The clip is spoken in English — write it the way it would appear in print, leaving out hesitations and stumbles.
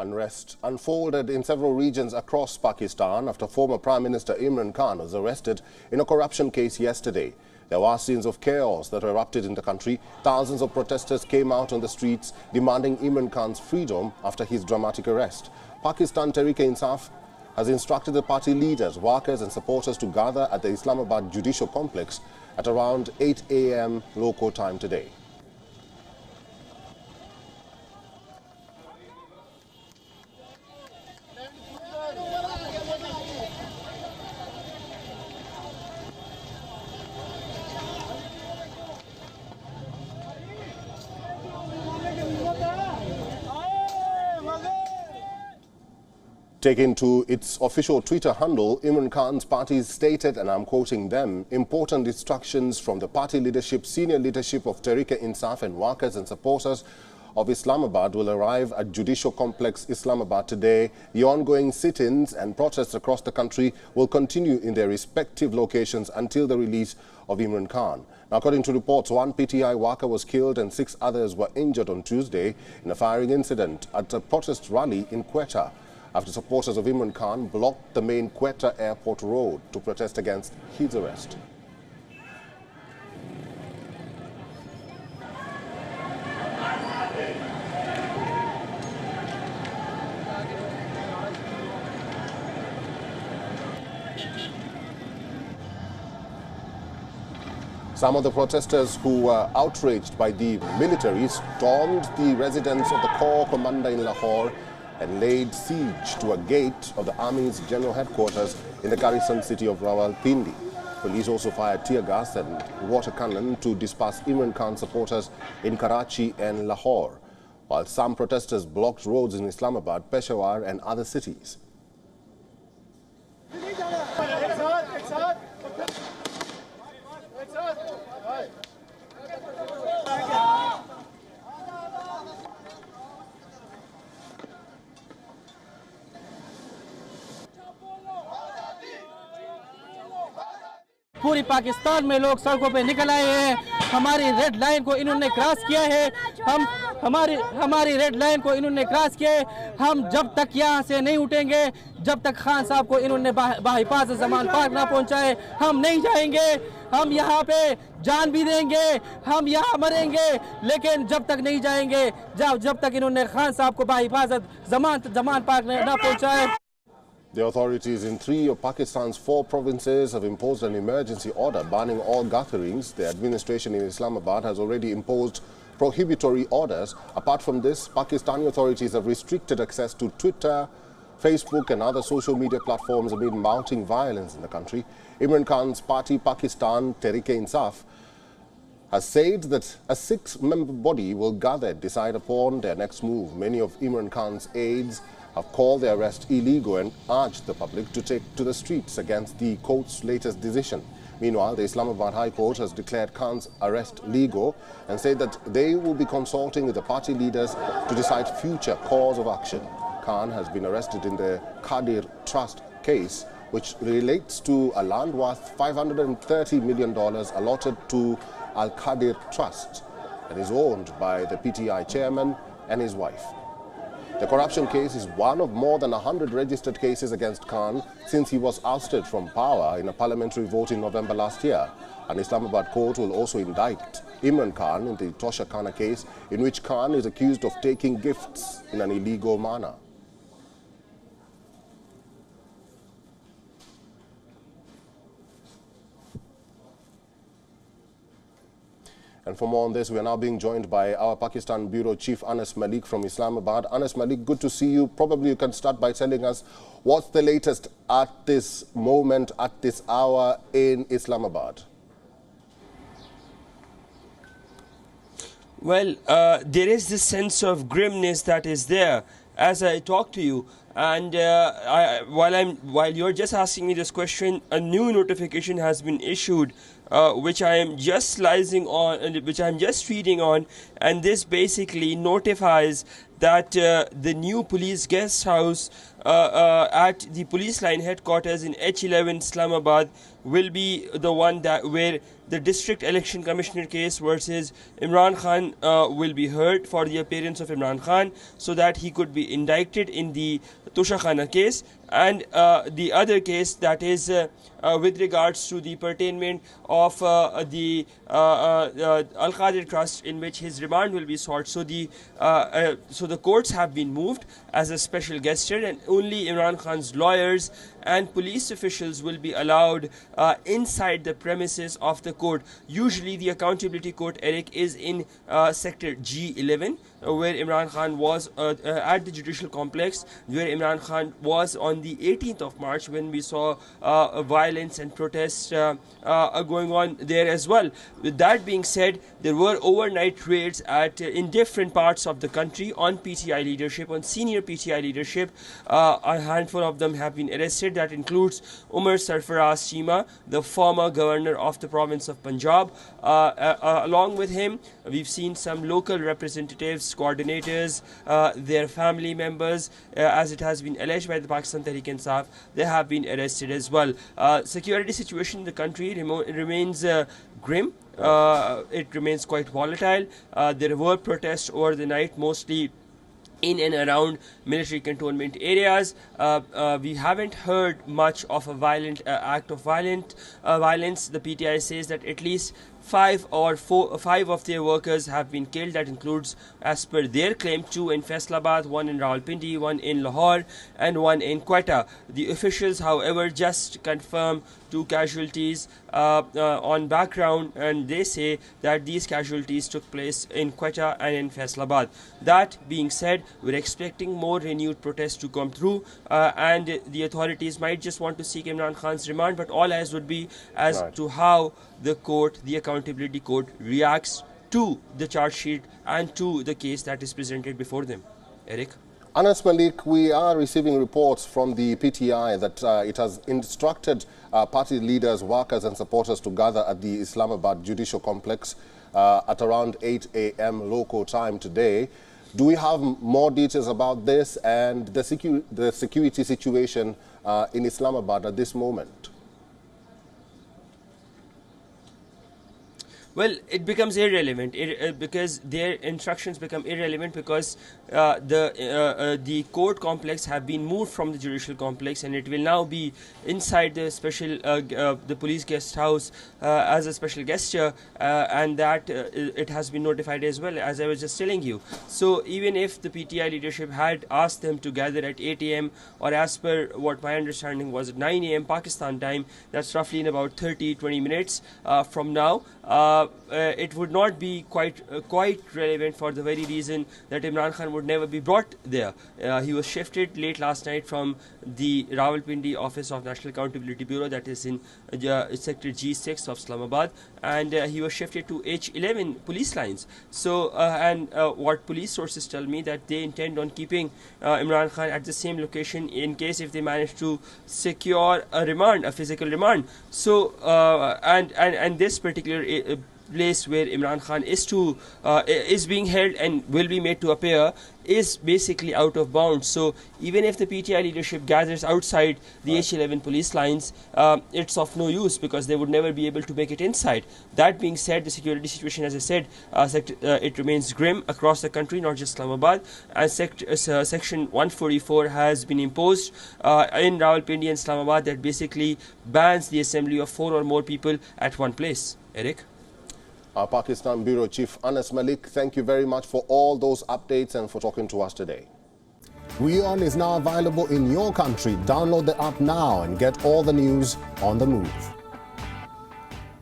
Unrest unfolded in several regions across Pakistan after former Prime Minister Imran Khan was arrested in a corruption case yesterday. There were scenes of chaos that erupted in the country. Thousands of protesters came out on the streets demanding Imran Khan's freedom after his dramatic arrest. Pakistan Tehreek-e-Insaf has instructed the party leaders, workers and supporters to gather at the Islamabad judicial complex at around 8 a.m. local time today. Taken to its official Twitter handle, Imran Khan's party stated, and I'm quoting them, important instructions from the party leadership, senior leadership of Tehreek-e-Insaf and workers and supporters of Islamabad will arrive at Judicial Complex Islamabad today. The ongoing sit-ins and protests across the country will continue in their respective locations until the release of Imran Khan. Now, according to reports, one PTI worker was killed and 6 others were injured on Tuesday in a firing incident at a protest rally in Quetta, after supporters of Imran Khan blocked the main Quetta Airport Road to protest against his arrest. Some of the protesters who were outraged by the military stormed the residence of the Corps commander in Lahore and laid siege to a gate of the Army's general headquarters in the garrison city of Rawalpindi. Police also fired tear gas and water cannon to disperse Imran Khan supporters in Karachi and Lahore, while some protesters blocked roads in Islamabad, Peshawar and other cities. पूरी पाकिस्तान में लोग सड़कों पे निकल आए हैं। हमारी red line को इन्होंने क्रॉस किया है। हमारी रेड लाइन को इन्होंने क्रॉस किया है। हम जब तक यहाँ से नहीं उठेंगे, जब तक खान साहब को इन्होंने बाहिफाज़त ज़मान पाक ना पहुँचाए, हम नहीं जाएंगे। हम यहाँ पे जान भी देंगे, हम यहाँ मरेंगे, लेकिन जब तक नहीं जाएंगे, जब तक इन्होंने खान साहब को बाहिफाज़त ज़मान पाक ना पहुँचाए। The authorities in 3 of Pakistan's 4 provinces have imposed an emergency order banning all gatherings. The administration in Islamabad has already imposed prohibitory orders. Apart from this, Pakistani authorities have restricted access to Twitter, Facebook and other social media platforms amid mounting violence in the country. Imran Khan's party, Pakistan Tehreek-e-Insaf, has said that a 6-member body will gather, decide upon their next move. Many of Imran Khan's aides have called the arrest illegal and urged the public to take to the streets against the court's latest decision. Meanwhile, the Islamabad High Court has declared Khan's arrest legal and said that they will be consulting with the party leaders to decide future course of action. Khan has been arrested in the Qadir Trust case, which relates to a land worth $530 million allotted to Al-Qadir Trust and is owned by the PTI chairman and his wife. The corruption case is one of more than 100 registered cases against Khan since he was ousted from power in a parliamentary vote in November last year. An Islamabad court will also indict Imran Khan in the Tosha Khana case, in which Khan is accused of taking gifts in an illegal manner. And for more on this, we are now being joined by our Pakistan Bureau Chief Anas Malik from Islamabad. Anas Malik, good to see you. Probably you can start by telling us what's the latest at this moment, at this hour in Islamabad. Well, there is this sense of grimness that is there as I talk to you. And while you're just asking me this question, a new notification has been issued, which I am just slicing on, which I am just reading on, and this basically notifies that the new police guest house at the police line headquarters in H11 Islamabad will be the one that where the district election commissioner case versus Imran Khan will be heard for the appearance of Imran Khan, so that he could be indicted in the Tushakhana case, and the other case that is with regards to the pertainment of the Al-Qadir Trust, in which his remand will be sought. So the courts have been moved as a special gesture, and only Imran Khan's lawyers and police officials will be allowed inside the premises of the court. Usually the accountability court, Eric, is in sector G11, where Imran Khan was at the judicial complex, where Imran Khan was on the 18th of March when we saw violence and protests going on there as well. With that being said, there were overnight raids in different parts of the country on PTI leadership, on senior PTI leadership. A handful of them have been arrested. That includes Umar Sarfaraz Chima, the former governor of the province of Punjab. Along with him, we've seen some local representatives, coordinators, their family members, as it has been alleged by the Pakistan Tehreek-e-Insaf, they have been arrested as well. Security situation in the country remains grim. It remains quite volatile. There were protests over the night, mostly in and around military cantonment areas. We haven't heard much of a violent act of violence. The PTI says that at least five of their workers have been killed. That includes, as per their claim, 2 in Faisalabad, 1 in Rawalpindi, 1 in Lahore, and 1 in Quetta. The officials, however, just confirm 2 casualties on background, and they say that these casualties took place in Quetta and in Faisalabad. That being said, we're expecting more renewed protests to come through, and the authorities might just want to seek Imran Khan's remand, but all eyes would be as to how the court, the accountability court, reacts to the charge sheet and to the case that is presented before them. Eric? Anas Malik, we are receiving reports from the PTI that it has instructed party leaders, workers and supporters to gather at the Islamabad Judicial Complex at around 8 a.m. local time today. Do we have more details about this and the security situation in Islamabad at this moment? Well, it becomes irrelevant because their instructions become irrelevant because the court complex have been moved from the judicial complex, and it will now be inside the special the police guest house as a special gesture, and that it has been notified as well, as I was just telling you. So even if the PTI leadership had asked them to gather at 8 a.m. or as per what my understanding was at 9 a.m. Pakistan time, that's roughly in about 30-20 minutes from now. It would not be quite relevant for the very reason that Imran Khan would never be brought there. He was shifted late last night from the Rawalpindi office of National Accountability Bureau, that is in sector G6 of Islamabad, and he was shifted to H11 police lines. So what police sources tell me that they intend on keeping Imran Khan at the same location in case if they manage to secure a remand, a physical remand. So and this particular place where Imran Khan is being held and will be made to appear is basically out of bounds. So even if the PTI leadership gathers outside the H11 police lines, it's of no use because they would never be able to make it inside. That being said, the security situation, as I said, it remains grim across the country, not just Islamabad, and section 144 has been imposed in Rawalpindi and Islamabad that basically bans the assembly of 4 or more people at one place. Eric? Our Pakistan Bureau Chief Anas Malik, thank you very much for all those updates and for talking to us today. WION is now available in your country. Download the app now and get all the news on the move.